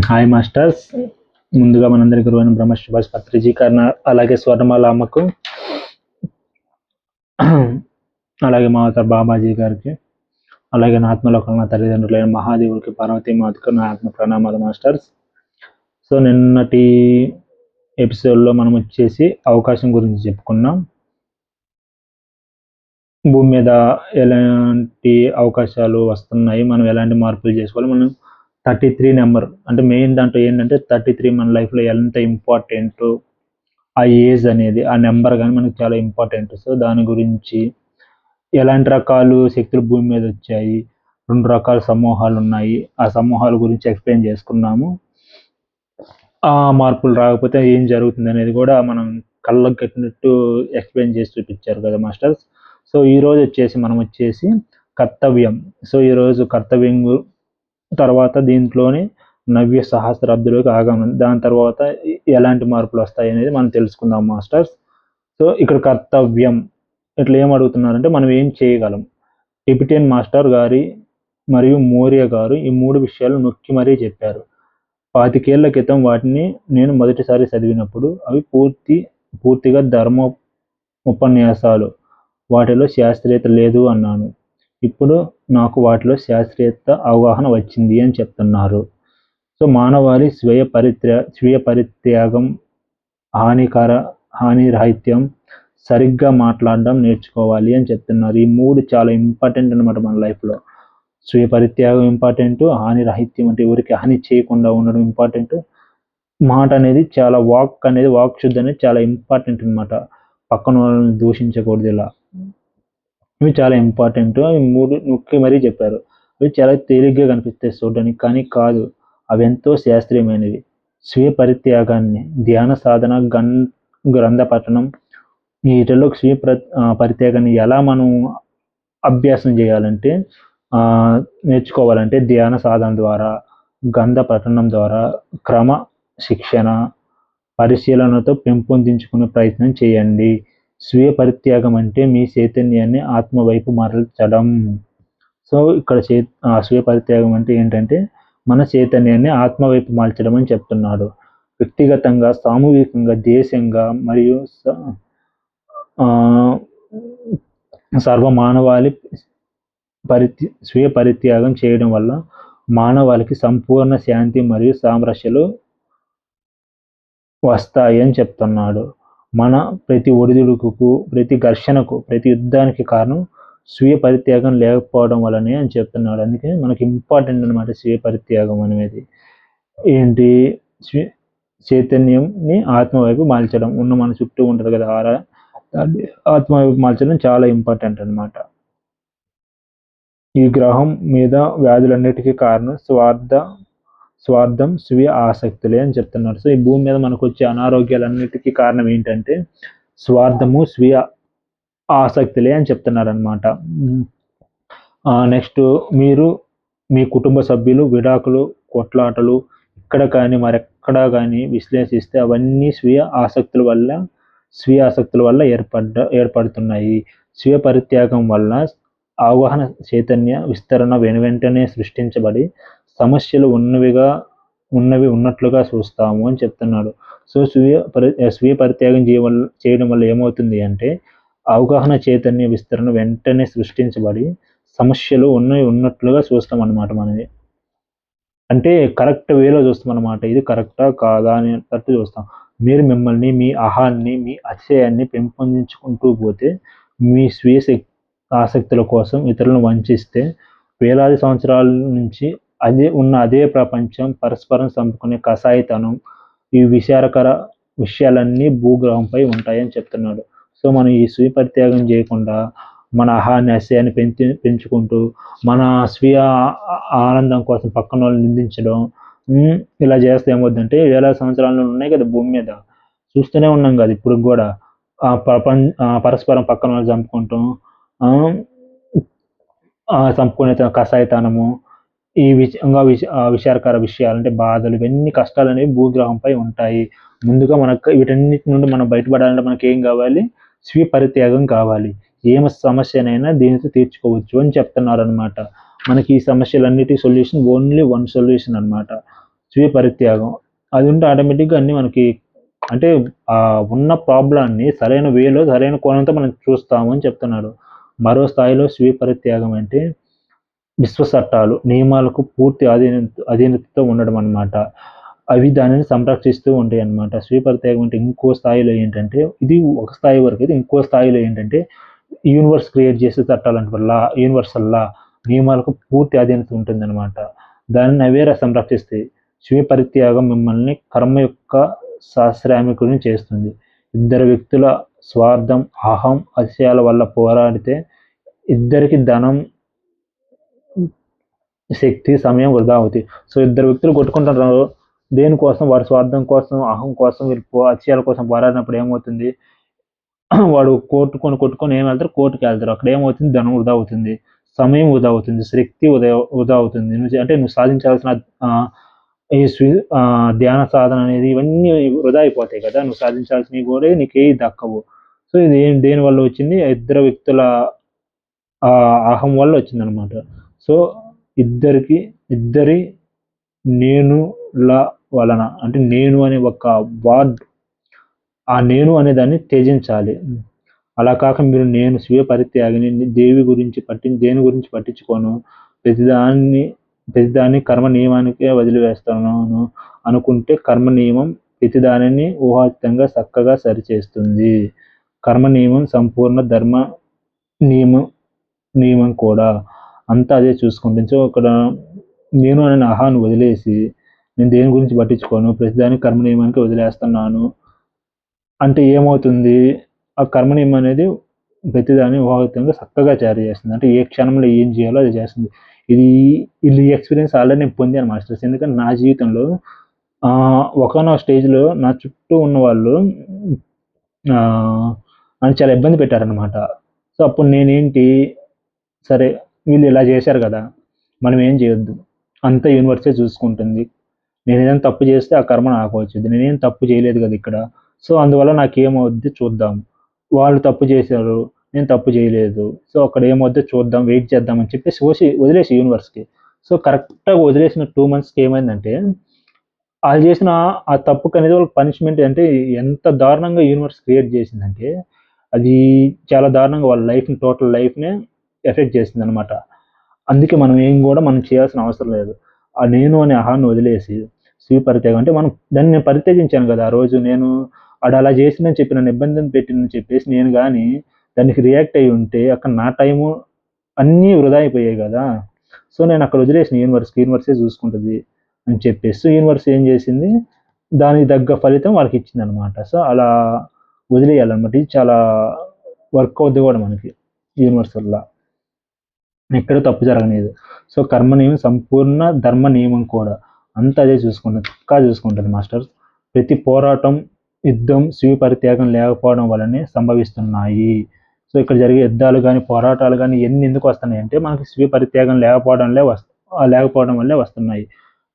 Hi masters. ముందుగా మనందరి గురువైన బ్రహ్మశ్రీ పత్రిజీ గారిని, అలాగే స్వర్ణమాల అమ్మకు, అలాగే మాత బాబాజీ గారికి, అలాగే నా ఆత్మలోకంలో నా తల్లిదండ్రులైన మహాదేవుడికి, పార్వతీ మాతకు నా ఆత్మ ప్రణామాలు మాస్టర్స్. సో నిన్నటి ఎపిసోడ్లో మనం వచ్చేసి అవకాశం గురించి చెప్పుకున్నాం. భూమి మీద ఎలాంటి అవకాశాలు వస్తున్నాయి, మనం ఎలాంటి మార్పులు చేసుకోవాలి, మనం 33 నెంబర్ అంటే మెయిన్ దాంట్లో ఏంటంటే 33 మన లైఫ్లో ఎంత ఇంపార్టెంట్, ఆ ఏజ్ అనేది, ఆ నెంబర్ కానీ మనకు చాలా ఇంపార్టెంట్. సో దాని గురించి ఎలాంటి రకాలు శక్తులు భూమి మీద వచ్చాయి, 2 రకాల సమూహాలు ఉన్నాయి, ఆ సమూహాల గురించి ఎక్స్ప్లెయిన్ చేసుకున్నాము. ఆ మార్పులు రాకపోతే ఏం జరుగుతుంది అనేది కూడా మనం కళ్ళకు కట్టినట్టు ఎక్స్ప్లెయిన్ చేసి చూపించారు కదా మాస్టర్స్. సో ఈరోజు మనం వచ్చేసి కర్తవ్యం. సో ఈరోజు కర్తవ్యం తర్వాత దీంట్లోనే నవ్య సహస్రాబ్దిలోకి ఆగమనం, దాని తర్వాత ఎలాంటి మార్పులు వస్తాయి అనేది మనం తెలుసుకుందాం మాస్టర్స్. సో ఇక్కడ కర్తవ్యం ఇట్లా ఏం అడుగుతున్నారంటే మనం ఏం చేయగలం. టిబెటియన్ మాస్టర్ గారి మరియు మౌర్య గారు ఈ 3 విషయాలు నొక్కి మరీ చెప్పారు. 25 ఏళ్ల క్రితం వాటిని నేను మొదటిసారి చదివినప్పుడు అవి పూర్తిగా ధర్మ ఉపన్యాసాలు, వాటిలో శాస్త్రీయత లేదు అన్నాను. ఇప్పుడు నాకు వాటిలో శాస్త్రీయత అవగాహన వచ్చింది అని చెప్తున్నారు. సో మానవాళి స్వీయ పరిత్యాగం, హానిరాహిత్యం, సరిగ్గా మాట్లాడడం నేర్చుకోవాలి అని చెప్తున్నారు. ఈ 3 చాలా ఇంపార్టెంట్ అనమాట మన లైఫ్లో. స్వీయ పరిత్యాగం ఇంపార్టెంట్, హానిరాహిత్యం అంటే ఎవరికి హాని చేయకుండా ఉండడం ఇంపార్టెంట్, మాట అనేది చాలా వాక్ శుద్ధి అనేది చాలా ఇంపార్టెంట్ అనమాట. పక్కన వాళ్ళని దూషించకూడదు. ఇలా ఇవి చాలా ఇంపార్టెంట్. అవి 3 నొక్కి మరీ చెప్పారు. అవి చాలా తేలిగ్గా కనిపిస్తాయి చూడడానికి, కానీ కాదు, అవి ఎంతో శాస్త్రీయమైనవి. స్వీయ పరిత్యాగాన్ని, ధ్యాన సాధన, గ్రంథ పఠనం, వీటిలో స్వీయ పరిత్యాగాన్ని ఎలా మనం అభ్యాసం చేయాలంటే, నేర్చుకోవాలంటే ధ్యాన సాధన ద్వారా, గ్రంథ పఠనం ద్వారా, క్రమ శిక్షణ, పరిశీలనతో పెంపొందించుకునే ప్రయత్నం చేయండి. స్వీయ పరిత్యాగం అంటే మీ చైతన్యాన్ని ఆత్మ వైపు మరల్చడం. సో ఇక్కడ స్వీయ పరిత్యాగం అంటే ఏంటంటే మన చైతన్యాన్ని ఆత్మ వైపు మార్చడం అని చెప్తున్నాడు. వ్యక్తిగతంగా, సామూహికంగా, దేశంగా మరియు సర్వమానవాళి స్వీయ పరిత్యాగం చేయడం వల్ల మానవాళికి సంపూర్ణ శాంతి మరియు సామరస్యాలు వస్తాయి అని చెప్తున్నాడు. మన ప్రతి ఒడిదుడుకుకు, ప్రతి ఘర్షణకు, ప్రతి యుద్ధానికి కారణం స్వీయ పరిత్యాగం లేకపోవడం వల్లనే అని చెప్తున్నాడు. అందుకే మనకి ఇంపార్టెంట్ అనమాట స్వీయ పరిత్యాగం అనేది. ఏంటి? చైతన్యంని ఆత్మ వైపు మార్చడం. మన చుట్టూ ఉంటుంది కదా ఆరా, ఆత్మ వైపు మార్చడం చాలా ఇంపార్టెంట్ అనమాట. ఈ గ్రహం మీద వ్యాధులన్నిటికీ కారణం స్వార్థం, స్వీయ ఆసక్తులే అని చెప్తున్నారు. సో ఈ భూమి మీద మనకు వచ్చే అనారోగ్యాలన్నిటికీ కారణం ఏంటంటే స్వార్థము, స్వీయ ఆసక్తులే అని చెప్తున్నారు అనమాట. నెక్స్ట్, మీరు మీ కుటుంబ సభ్యులు విడాకులు, కొట్లాటలు ఇక్కడ కానీ మరెక్కడా కానీ విశ్లేషిస్తే అవన్నీ స్వీయ ఆసక్తుల వల్ల ఏర్పడుతున్నాయి. స్వీయ పరిత్యాగం వల్ల అవగాహన, చైతన్య విస్తరణ వెంటనే సృష్టించబడి సమస్యలు ఉన్నవి ఉన్నట్లుగా చూస్తాము అని చెప్తున్నాడు. సో స్వీయ పరిత్యాగం చేయడం వల్ల ఏమవుతుంది అంటే అవగాహన, చైతన్య విస్తరణ వెంటనే సృష్టించబడి సమస్యలు ఉన్నట్లుగా చూస్తాం అన్నమాట. మనది అంటే కరెక్ట్ వేలో చూస్తాం అన్నమాట. ఇది కరెక్టా కాదా అనేటట్టు చూస్తాం. మీరు మిమ్మల్ని, మీ అహాన్ని, మీ అతిశయాన్ని పెంపొందించుకుంటూ పోతే మీ స్వీయ ఆసక్తుల కోసం ఇతరులను వంచిస్తే వేలాది సంవత్సరాల నుంచి అదే ప్రపంచం పరస్పరం చంపుకునే కషాయితనం, ఈ విచారకర విషయాలన్నీ భూగ్రహంపై ఉంటాయని చెప్తున్నాడు. సో మనం ఈ స్వీయ పరిత్యాగం చేయకుండా మన అహాన్ని, అసహ్యాన్ని పెంచుకుంటూ మన స్వీయ ఆనందం కోసం పక్కన వాళ్ళని నిందించడం, ఇలా చేస్తే ఏమవుతుందంటే వేల సంవత్సరాలు ఉన్నాయి కదా భూమి మీద, చూస్తూనే ఉన్నాం కదా ఇప్పుడు కూడా పరస్పరం పక్కన వాళ్ళు చంపుకుంటాం, చంపుకునే కషాయితనము, ఈ విచారకర విషయాలు అంటే బాధలు, ఇవన్నీ కష్టాలు అనేవి భూగ్రహంపై ఉంటాయి. ముందుగా వీటన్నిటి నుండి మనం బయటపడాలంటే మనకి ఏం కావాలి? స్వీయ పరిత్యాగం కావాలి. సమస్యనైనా దీనితో తీర్చుకోవచ్చు అని చెప్తున్నారు అనమాట. మనకి ఈ సమస్యలన్నిటి సొల్యూషన్ ఓన్లీ 1 సొల్యూషన్ అనమాట. స్వీయ పరిత్యాగం అది ఉంటే ఆటోమేటిక్గా అన్నీ మనకి అంటే ఆ ఉన్న ప్రాబ్లాన్ని సరైన వేలో సరైన కోణంతో మనం చూస్తాము అని చెప్తున్నాడు. మరో స్థాయిలో స్వీయ పరిత్యాగం అంటే విశ్వ చట్టాలు, నియమాలకు పూర్తి అధీనతతో ఉండడం అన్నమాట. అవి దానిని సంరక్షిస్తూ ఉంటాయన్నమాట. స్వీయ పరిత్యాగం అంటే ఇంకో స్థాయిలో ఏంటంటే ఇది ఒక స్థాయి వరకు అయితే ఇంకో స్థాయిలో ఏంటంటే యూనివర్స్ క్రియేట్ చేసే చట్టాలంటే యూనివర్సల్ లా నియమాలకు పూర్తి అధీనత ఉంటుందన్నమాట. దానిని అవే సంరక్షిస్తాయి. స్వీయ పరిత్యాగం మిమ్మల్ని కర్మ యొక్క శాశ్రామికుడిని చేస్తుంది. ఇద్దరు వ్యక్తుల స్వార్థం, అహం, అతిశయాల వల్ల పోరాడితే ఇద్దరికి ధనం, శక్తి, సమయం వృధా అవుతాయి. సో ఇద్దరు వ్యక్తులు కొట్టుకుంటున్నారు. దేనికోసం? వాడి స్వార్థం కోసం, అహం కోసం, వీళ్ళు అతిశయాల కోసం పోరాడినప్పుడు ఏమవుతుంది? వాడు కొట్టుకొని ఏం వెళ్తారు? కోర్టుకి వెళ్తారు. అక్కడ ఏమవుతుంది? ధనం వృధా అవుతుంది, సమయం వృధా అవుతుంది, శక్తి వృధా అవుతుంది. నువ్వు సాధించాల్సిన ధ్యాన సాధన అనేది ఇవన్నీ వృధా అయిపోతాయి కదా. నువ్వు సాధించాల్సినవి కూడా నీకేవి దక్కవు. సో ఇది దేని వల్ల వచ్చింది? ఇద్దరు వ్యక్తుల అహం వల్ల వచ్చిందనమాట. సో ఇద్దరి నేనుల వలన అంటే నేను అనే ఒక వార్డ్, ఆ నేను అనే దాన్ని త్యజించాలి. అలా కాక మీరు నేను స్వీయ పరిత్యాగిని, దేని గురించి పట్టించుకోను, ప్రతిదాన్ని కర్మ నియమానికే వదిలివేస్తాను అనుకుంటే కర్మ నియమం ప్రతిదానిని ఊహాతీతంగా చక్కగా సరిచేస్తుంది. కర్మ నియమం సంపూర్ణ ధర్మ నియమం కూడా అంతా అదే చూసుకుంటుంది. సో ఇక్కడ నేను అనే అహాన్ని వదిలేసి నేను దేని గురించి పట్టించుకోను, ప్రతిదాన్ని కర్మ నియమానికి వదిలేస్తున్నాను అంటే ఏమవుతుంది? ఆ కర్మ నియమం అనేది ప్రతిదాన్ని ఊహాతీతంగా చక్కగా చేస్తుంది. అంటే ఏ క్షణంలో ఏం చేయాలో అది చేస్తుంది. ఇది ఎక్స్పీరియన్స్ ఆల్రెడీ నేను పొందాను మాస్టర్స్. ఎందుకంటే నా జీవితంలో ఒకనొక స్టేజ్లో నా చుట్టూ ఉన్న వాళ్ళు నన్ను చాలా ఇబ్బంది పెట్టారనమాట. సో అప్పుడు నేనేంటి, సరే వీళ్ళు ఇలా చేశారు కదా, మనం ఏం చేయొద్దు, అంతా యూనివర్సే చూసుకుంటుంది. నేను ఏదైనా తప్పు చేస్తే ఆ కర్మ నాకు వచ్చింది. నేనేం తప్పు చేయలేదు కదా ఇక్కడ. సో అందువల్ల నాకేమవుద్ది చూద్దాం. వాళ్ళు తప్పు చేశారు, నేను తప్పు చేయలేదు. సో అక్కడ ఏమవుద్దో చూద్దాం, వెయిట్ చేద్దాం అని చెప్పేసి వదిలేసి యూనివర్స్కి. సో కరెక్ట్గా వదిలేసిన 2 monthsకి ఏమైందంటే వాళ్ళు చేసిన ఆ తప్పుకు అనేది వాళ్ళకి పనిష్మెంట్ అంటే ఎంత దారుణంగా యూనివర్స్ క్రియేట్ చేసిందంటే అది చాలా దారుణంగా వాళ్ళ టోటల్ లైఫ్నే ఎఫెక్ట్ చేసింది అనమాట. అందుకే మనం చేయాల్సిన అవసరం లేదు. ఆ నేను అనే అహాన్ని వదిలేసి స్వీయ పరిత్యాగం అంటే దాన్ని నేను పరిత్యజించాను కదా ఆ రోజు. నేను వాడు అలా చేసిందని చెప్పి నన్ను ఇబ్బందిని పెట్టిందని చెప్పేసి నేను కానీ దానికి రియాక్ట్ అయ్యి ఉంటే అక్కడ నా టైము అన్నీ వృధా అయిపోయాయి కదా. సో నేను అక్కడ వదిలేసిన యూనివర్సే చూసుకుంటుంది అని చెప్పేసి యూనివర్స్ ఏం చేసింది, దానికి తగ్గ ఫలితం వాళ్ళకి ఇచ్చింది అనమాట. సో అలా వదిలేయాలన్నమాట. ఇది చాలా వర్క్ అవుద్ది కూడా మనకి యూనివర్స్ వల్ల. ఎక్కడ తప్పు జరగలేదు. సో కర్మ నియమం సంపూర్ణ ధర్మ నియమం కూడా అంతా అదే చూసుకుంటుంది మాస్టర్స్. ప్రతి పోరాటం, యుద్ధం స్వీయ పరిత్యాగం లేకపోవడం వల్లనే సంభవిస్తున్నాయి. సో ఇక్కడ జరిగే యుద్ధాలు కానీ పోరాటాలు కానీ ఎన్ని ఎందుకు వస్తున్నాయి అంటే మనకి స్వీయ పరిత్యాగం లేకపోవడం వల్లే వస్తున్నాయి.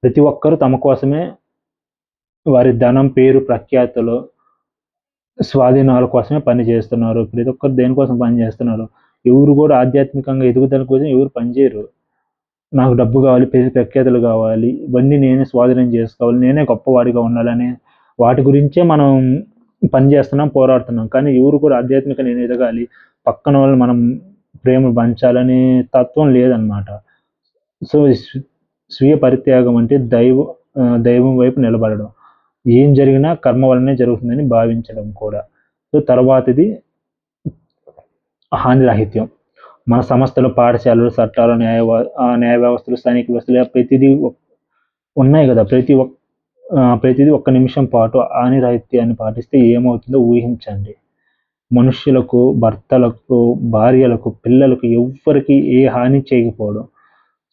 ప్రతి ఒక్కరూ తమ కోసమే వారి ధనం, పేరు, ప్రఖ్యాతులు, స్వాధీనాల కోసమే పని చేస్తున్నారు. ప్రతి ఒక్కరు దేనికోసం పని చేస్తున్నారు? ఎవరు కూడా ఆధ్యాత్మికంగా ఎదుగుదల కోసం ఎవరు పనిచేయరు. నాకు డబ్బు కావాలి, పేరు ప్రఖ్యాతులు కావాలి, ఇవన్నీ నేనే స్వాధీనం చేసుకోవాలి, నేనే గొప్పవాడిగా ఉండాలని వాటి గురించే మనం పని చేస్తున్నాం, పోరాడుతున్నాం. కానీ ఎవరు కూడా ఆధ్యాత్మిక నేను ఎదగాలి, పక్కన వాళ్ళు మనం ప్రేమ పంచాలనే తత్వం లేదనమాట. సో స్వీయ పరిత్యాగం అంటే దైవం వైపు నిలబడడం, ఏం జరిగినా కర్మ వల్లనే జరుగుతుందని భావించడం కూడా. సో తర్వాతది హానిరాహిత్యం. మన సంస్థలు, పాఠశాలలు, చట్టాలు, న్యాయ వ్యవస్థలు, స్థానిక వ్యవస్థలు ప్రతిదీ ఉన్నాయి కదా. ప్రతిదీ ఒక్క నిమిషం పాటు హానిరాహిత్యాన్ని పాటిస్తే ఏమవుతుందో ఊహించండి. మనుష్యులకు, భర్తలకు, భార్యలకు, పిల్లలకు ఎవ్వరికి ఏ హాని చేయకపోవడం.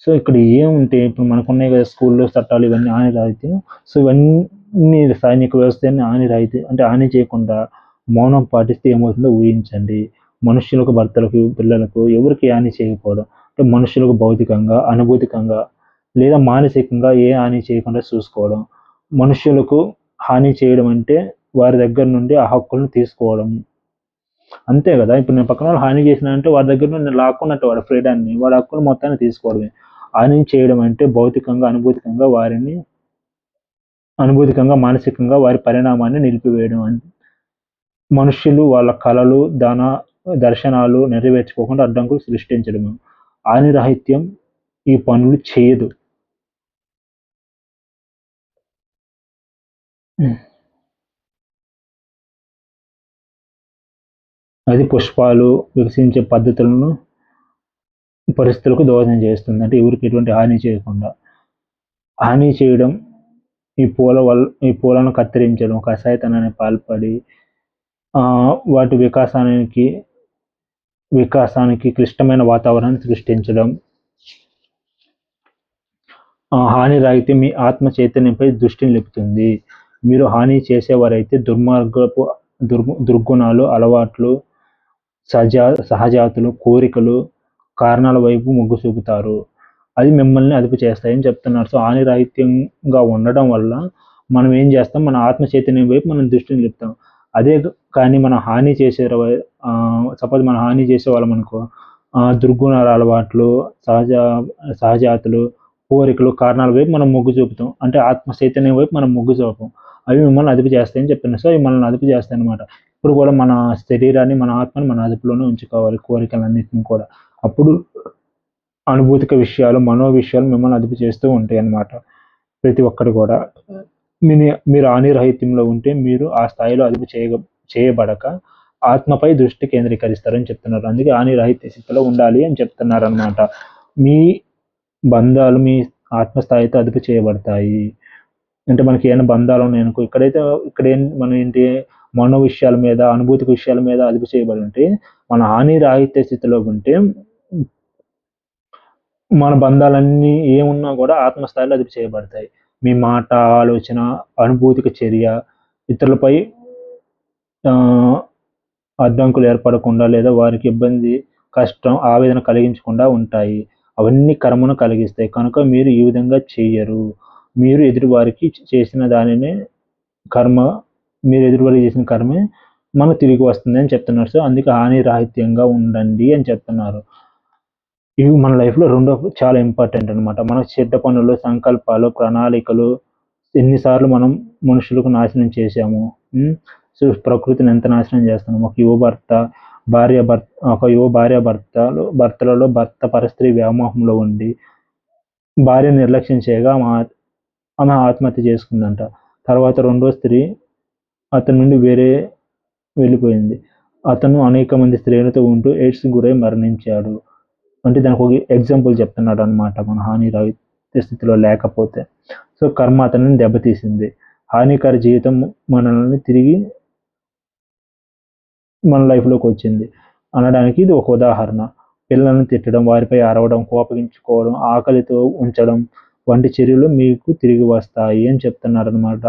సో ఇక్కడ ఏముంటే ఇప్పుడు మనకున్నాయి కదా స్కూల్లో చట్టాలు, ఇవన్నీ హానిరాహిత్యం. సో ఇవన్నీ సైనిక వ్యవస్థని హాని చేయకుండా మౌనం పాటిస్తే ఏమవుతుందో ఊహించండి. మనుష్యులకు, భర్తలకు, పిల్లలకు ఎవరికి హాని చేయకపోవడం అంటే మనుషులకు భౌతికంగా, అనుభూతికంగా లేదా మానసికంగా ఏ హాని చేయకుండా చూసుకోవడం. మనుష్యులకు హాని చేయడం అంటే వారి దగ్గర నుండి ఆ హక్కులను తీసుకోవడం. అంతే కదా. ఇప్పుడు నేను పక్కన వాళ్ళు హాని చేసిన అంటే వాడి దగ్గర నుండి నేను లాక్కున్నట్టు వాడి ఫ్రీడాన్ని, వాడి హక్కులు మొత్తాన్ని తీసుకోవడమే. హాని చేయడం అంటే భౌతికంగా, అనుభూతికంగా వారిని అనుభూతికంగా, మానసికంగా వారి పరిణామాన్ని నిలిపివేయడం. మనుష్యులు వాళ్ళ కలలు, దర్శనాలు నెరవేర్చుకోకుండా అడ్డంకులు సృష్టించడము. హానిరాహిత్యం ఈ పనులు చేయదు. అది పుష్పాలు వికసించే పద్ధతులను, పరిస్థితులకు దోహదం చేస్తుంది. అంటే ఎవరికి ఎటువంటి హాని చేయకుండా. హాని చేయడం ఈ పూలను కత్తిరించడం, కషాయతనానికి పాల్పడి వాటి వికాసానికి క్లిష్టమైన వాతావరణాన్ని సృష్టించడం. హాని రాయితీ మీ ఆత్మ చైతన్యంపై దృష్టిని నిలుపుతుంది. మీరు హాని చేసేవారైతే దుర్గుణాలు, అలవాట్లు, సహజాతులు, కోరికలు, కారణాల వైపు మొగ్గు చూపుతారు. అది మిమ్మల్ని అదుపు చేస్తాయని చెప్తున్నారు. సో హానిరాహిత్యంగా ఉండడం వల్ల మనం ఏం చేస్తాం, మన ఆత్మ చైతన్యం వైపు మనం దృష్టిని నిలుపుతాం. అదే కానీ మనం హాని చేసే సపోజ్ మనం హాని చేసేవాళ్ళం అనుకో, దుర్గుణాల అలవాట్లు, సహజాతులు, కోరికలు, కారణాల వైపు మనం మొగ్గు చూపుతాం. అంటే ఆత్మ చైతన్యం వైపు మనం మొగ్గు చూపం. అవి మిమ్మల్ని అదుపు చేస్తాయని చెప్తున్నారు. సో అవి మనల్ని అదుపు చేస్తాయి అనమాట. ఇప్పుడు కూడా మన శరీరాన్ని, మన ఆత్మని మన అదుపులోనే ఉంచుకోవాలి, కోరికలన్నింటినీ కూడా. అప్పుడు అనుభూతిక విషయాలు, మనో విషయాలు మిమ్మల్ని అదుపు చేస్తూ ఉంటాయి అన్నమాట. ప్రతి ఒక్కరు కూడా మీరు హానిరహిత్యంలో ఉంటే మీరు ఆ స్థాయిలో అదుపు చేయబడక ఆత్మపై దృష్టి కేంద్రీకరిస్తారని చెప్తున్నారు. అందుకే హానిరహిత స్థితిలో ఉండాలి అని చెప్తున్నారు అన్నమాట. మీ బంధాలు మీ ఆత్మస్థాయితో అదుపు చేయబడతాయి. అంటే మనకి ఏమైనా బంధాలు ఉన్నాయనుకో, ఇక్కడ మనం ఏంటి, మనో విషయాల మీద, అనుభూతిక విషయాల మీద అదుపు చేయబడి ఉంటే, మన హానిరహిత స్థితిలో ఉంటే మన బంధాలన్నీ ఏమున్నా కూడా ఆత్మస్థాయిలో అదుపు చేయబడతాయి. మీ మాట, ఆలోచన, అనుభూతిక చర్య ఇతరులపై అడ్డంకులు ఏర్పడకుండా లేదా వారికి ఇబ్బంది, కష్టం, ఆవేదన కలిగించకుండా ఉంటాయి. అవన్నీ కర్మను కలిగిస్తాయి. కనుక మీరు ఈ విధంగా చెయ్యరు. మీరు ఎదుటివారికి చేసిన దానినే మీరు ఎదుటివారికి చేసిన కర్మే మనకు తిరిగి వస్తుంది అని చెప్తున్నారు. సో అందుకే హానిరాహిత్యంగా ఉండండి అని చెప్తున్నారు. ఇవి మన లైఫ్లో చాలా ఇంపార్టెంట్ అనమాట. మన చెడ్డ పనులు, సంకల్పాలు, ప్రణాళికలు ఎన్నిసార్లు మనం మనుషులకు నాశనం చేశాము. సో ప్రకృతిని ఎంత నాశనం చేస్తున్నాము. ఒక యువ భర్తలలో భర్త పరస్త్రీ వ్యామోహంలో ఉండి భార్య నిర్లక్ష్యం చేయగా ఆమె ఆత్మహత్య చేసుకుందంట. తర్వాత రెండో స్త్రీ అతని నుండి వెళ్ళిపోయింది. అతను అనేక మంది స్త్రీలతో ఉంటూ ఎయిడ్స్ గురై మరణించాడు. అంటే దానికి ఒక ఎగ్జాంపుల్ చెప్తున్నాడు అనమాట, మన హానిరహిత స్థితిలో లేకపోతే. సో కర్మ అతనిని దెబ్బతీసింది. హానికర జీవితం మనల్ని తిరిగి మన లైఫ్లోకి వచ్చింది అనడానికి ఇది ఒక ఉదాహరణ. పిల్లలను తిట్టడం, వారిపై అరవడం, కోపగించుకోవడం, ఆకలితో ఉంచడం వంటి చర్యలు మీకు తిరిగి వస్తాయి అని చెప్తున్నారు అనమాట.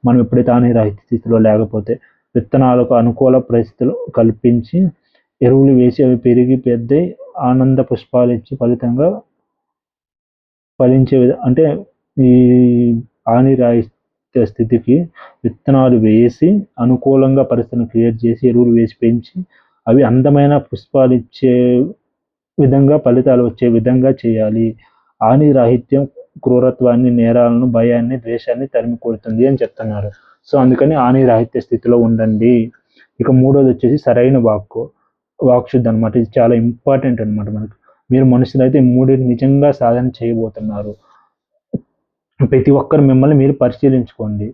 మనం ఎప్పుడైతే హానిరహిత స్థితిలో లేకపోతే విత్తనాలకు అనుకూల పరిస్థితులు కల్పించి ఎరువులు వేసి అవి పెరిగి పెద్దయి ఆనంద పుష్పాలు ఇచ్చి ఫలితంగా ఫలించే అంటే ఈ హానిరహిత స్థితికి విత్తనాలు వేసి అనుకూలంగా పరిస్థితిని క్రియేట్ చేసి ఎరువులు వేసి పెంచి అవి అందమైన పుష్పాలు ఇచ్చే విధంగా, ఫలితాలు వచ్చే విధంగా చేయాలి. హానిరాహిత్యం క్రూరత్వాన్ని, నేరాలను, భయాన్ని, ద్వేషాన్ని తరిమి కొడుతుంది అని చెప్తున్నారు. సో అందుకని హానిరాహిత్య స్థితిలో ఉండండి. ఇక మూడోది వచ్చేసి సరైన వాక్శుద్ధి అనమాట. ఇది చాలా ఇంపార్టెంట్ అనమాట మనకు. మీరు మనుషులైతే ఈ మూడింటిని నిజంగా సాధన చేయబోతున్నారు. ప్రతి ఒక్కరు మిమ్మల్ని మీరు పరిశీలించుకోండి.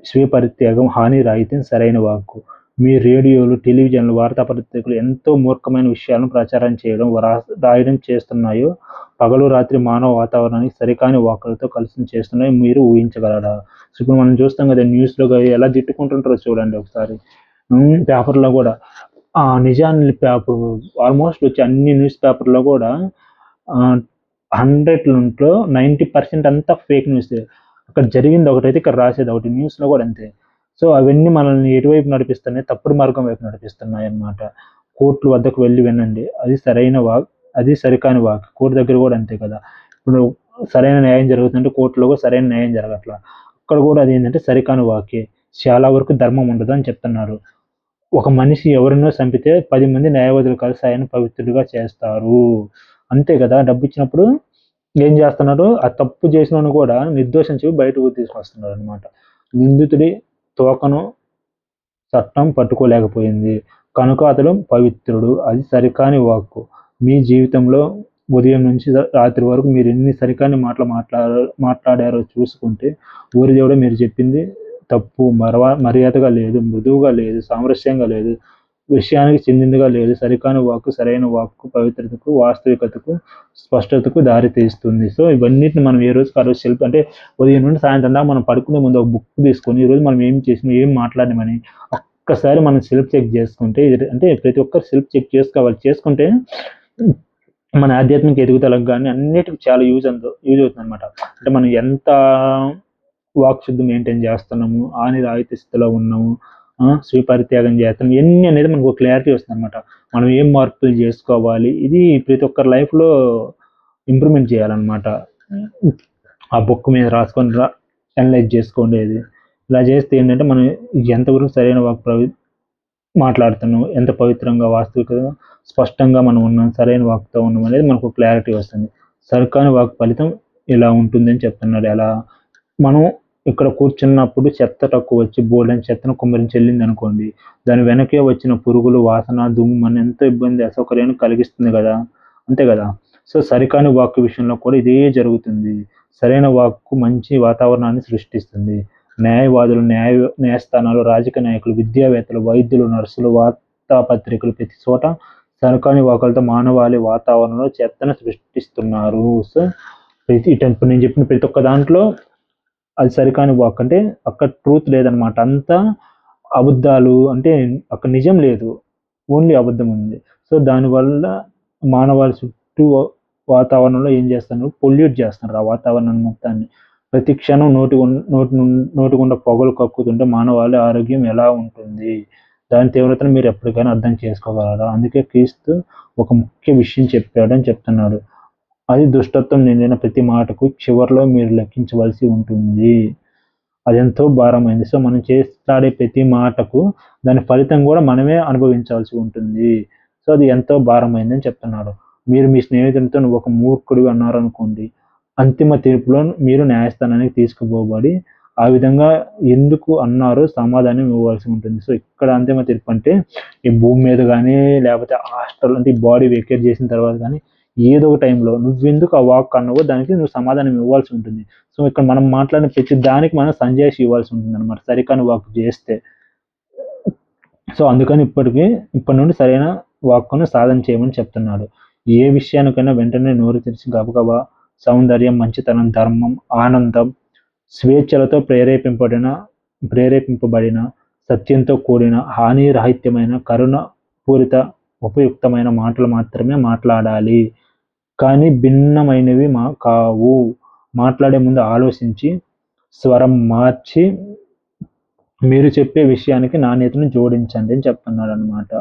స్వీయ పరిత్యాగం, హానిరాహిత్యం, సరైన వాక్కు. మీ రేడియోలు, టెలివిజన్లు, వార్తాపత్రికలు ఎంతో మూర్ఖమైన విషయాలను ప్రచారం చేయడం, రాయడం చేస్తున్నాయో, పగలు రాత్రి మానవ వాతావరణానికి సరికాని వాక్కులతో కలిసి చేస్తున్నాయో మీరు ఊహించగలరా? సో ఇప్పుడు మనం చూస్తాం కదా న్యూస్లో ఎలా తిట్టుకుంటుంటారో చూడండి ఒకసారి. పేపర్లో కూడా నిజాన్ని ఆల్మోస్ట్ వచ్చి అన్ని న్యూస్ పేపర్లో కూడా 100లో 90% అంతా ఫేక్ న్యూస్. అక్కడ జరిగింది ఒకటైతే ఇక్కడ రాసేది ఒకటి. న్యూస్లో కూడా అంతే. సో అవన్నీ మనల్ని ఎటువైపు నడిపిస్తున్నాయి, తప్పుడు మార్గం వైపు నడిపిస్తున్నాయి అన్నమాట. కోర్టుల వద్దకు వెళ్ళి వినండి, అది సరికాని వాక్. కోర్టు దగ్గర కూడా అంతే కదా. ఇప్పుడు సరైన న్యాయం జరుగుతుందంటే కోర్టులో కూడా సరైన న్యాయం జరగట్లా. అక్కడ కూడా అది ఏంటంటే సరికాని వాకే. చాలా వరకు ధర్మం ఉండదు అని చెప్తున్నారు. ఒక మనిషి ఎవరినో చంపితే 10 మంది న్యాయవాదులు కలిసి ఆయన పవిత్రుడిగా చేస్తారు. అంతే కదా. డబ్బు ఇచ్చినప్పుడు ఏం చేస్తున్నారు, ఆ తప్పు చేసినోడిని కూడా నిర్దోషం చెప్పి బయటకు తీసుకొస్తున్నారు అనమాట. నిందితుడి తోకను చట్టం పట్టుకోలేకపోయింది కనుక అతడు పవిత్రుడు. అది సరికాని వాక్కు. మీ జీవితంలో ఉదయం నుంచి రాత్రి వరకు మీరు ఎన్ని సరికాని మాటలు మాట్లాడారో చూసుకుంటే ఊరి దేవుడు మీరు చెప్పింది తప్పు, మర్యాదగా లేదు, మృదువుగా లేదు, సామరస్యంగా లేదు, విషయానికి చెందిందిగా లేదు. సరికాని వాక్కు సరైన వాక్కు పవిత్రతకు, వాస్తవికతకు, స్పష్టతకు దారి తీస్తుంది. సో ఇవన్నిటిని మనం ఏ రోజుకి ఆ రోజు సెల్ఫ్ అంటే ఉదయం నుండి సాయంత్రం దాకా మనం పడుకునే ముందు ఒక బుక్ తీసుకొని ఈరోజు మనం ఏం చేసినాం, ఏం మాట్లాడినామని ఒక్కసారి మనం సెల్ఫ్ చెక్ చేసుకుంటే, అంటే ప్రతి ఒక్కరు సెల్ఫ్ చెక్ చేసుకోవాలి. చేసుకుంటే మన ఆధ్యాత్మిక ఎదుగుదలకు కానీ అన్నిటికీ చాలా యూజ్ అవుతుంది అనమాట. అంటే మనం ఎంత వాక్ శుద్ధి మెయింటైన్ చేస్తున్నాము, రాహిత్య స్థితిలో ఉన్నాము, స్వీపరిత్యాగం చేస్తున్నాం, ఇవన్నీ అనేది మనకు క్లారిటీ వస్తుంది అనమాట. మనం ఏం మార్పులు చేసుకోవాలి, ఇది ప్రతి ఒక్కరి లైఫ్లో ఇంప్రూవ్మెంట్ చేయాలన్నమాట. ఆ బుక్ మీద రాసుకొని అనలైజ్ చేసుకోండి. ఇలా చేస్తే ఏంటంటే మనం ఎంతవరకు సరైన వాక్ మాట్లాడుతున్నాం, ఎంత పవిత్రంగా, వాస్తవికంగా, స్పష్టంగా మనం ఉన్నాం, సరైన వాక్తో ఉన్నాం అనేది మనకు క్లారిటీ వస్తుంది. సరికాని వాక్ ఫలితం ఇలా ఉంటుందని చెప్తున్నాడు. ఎలా మనం ఇక్కడ కూర్చున్నప్పుడు చెత్త తక్కువ వచ్చి బోల్డని చెత్తను కుమ్మరించి వెళ్ళింది అనుకోండి, దాని వెనకే వచ్చిన పురుగులు, వాసన, దుమ్ము మన ఎంతో ఇబ్బంది, అసౌకర్యాన్ని కలిగిస్తుంది కదా, అంతే కదా. సో సరికాని వాక్కు విషయంలో కూడా ఇదే జరుగుతుంది. సరైన వాక్కు మంచి వాతావరణాన్ని సృష్టిస్తుంది. న్యాయవాదులు, న్యాయస్థానాలు, రాజకీయ నాయకులు, విద్యావేత్తలు, వైద్యులు, నర్సులు, వార్తాపత్రికలు ప్రతి చోట సరికాని వాకులతో మానవాళి వాతావరణంలో చెత్తను సృష్టిస్తున్నారు. సో ఇప్పుడు నేను చెప్పిన ప్రతి ఒక్క దాంట్లో అది సరికాని వాక్. అంటే అక్కడ ట్రూత్ లేదనమాట, అంతా అబద్ధాలు, అంటే అక్కడ నిజం లేదు, ఓన్లీ అబద్ధం ఉంది. సో దానివల్ల మానవాళి చుట్టూ వాతావరణంలో ఏం చేస్తున్నారు, పొల్యూట్ చేస్తున్నారు ఆ వాతావరణం మొత్తాన్ని. ప్రతి క్షణం నోటి గుండా పొగలు కక్కుతుంటే మానవాళి ఆరోగ్యం ఎలా ఉంటుంది, దాని తీవ్రతను మీరు ఎప్పటికైనా అర్థం చేసుకోగలరా. అందుకే క్రీస్తు ఒక ముఖ్య విషయం చెప్పాడని చెప్తున్నాడు. అది దుష్టత్వం నిండిన ప్రతి మాటకు చివరిలో మీరు లెక్కించవలసి ఉంటుంది. అదెంతో భారమైంది. సో మనం చేస్తాడే ప్రతి మాటకు దాని ఫలితం కూడా మనమే అనుభవించాల్సి ఉంటుంది. సో అది ఎంతో భారమైందని చెప్తున్నాడు. మీరు మీ స్నేహితులతో నువ్వు ఒక మూర్ఖుడివి అన్నారనుకోండి, అంతిమ తీర్పులో మీరు న్యాయస్థానానికి తీసుకుపోబడి ఆ విధంగా ఎందుకు అన్నారో సమాధానం ఇవ్వవలసి ఉంటుంది. సో ఇక్కడ అంతిమ తీర్పు అంటే ఈ భూమి మీద కానీ, లేకపోతే హాస్టల్ అంటే ఈ బాడీ వెకేట్ చేసిన తర్వాత కానీ ఏదో ఒక టైంలో నువ్వెందుకు ఆ వాక్ అన్నావో దానికి నువ్వు సమాధానం ఇవ్వాల్సి ఉంటుంది. సో ఇక్కడ మనం మాట్లాడిన ప్రతి దానికి మనం సంజాయిషి ఇవ్వాల్సి ఉంటుంది అనమాట, సరికాని వాక్ చేస్తే. సో అందుకని ఇప్పటి నుండి సరైన వాక్కును సాధన చేయమని చెప్తున్నాడు. ఏ విషయానికైనా వెంటనే నోరు తెరిచి గబగబా సౌందర్యం, మంచితనం, ధర్మం, ఆనందం, స్వేచ్ఛలతో ప్రేరేపింపబడిన, సత్యంతో కూడిన, హానిరహిత్యమైన, కరుణ పూరిత, ఉపయుక్తమైన మాటలు మాత్రమే మాట్లాడాలి. కానీ భిన్నమైనవి కావు. మాట్లాడే ముందు ఆలోచించి స్వరం మార్చి మీరు చెప్పే విషయానికి నాణ్యతను జోడించండి అని చెప్తున్నాడు అనమాట.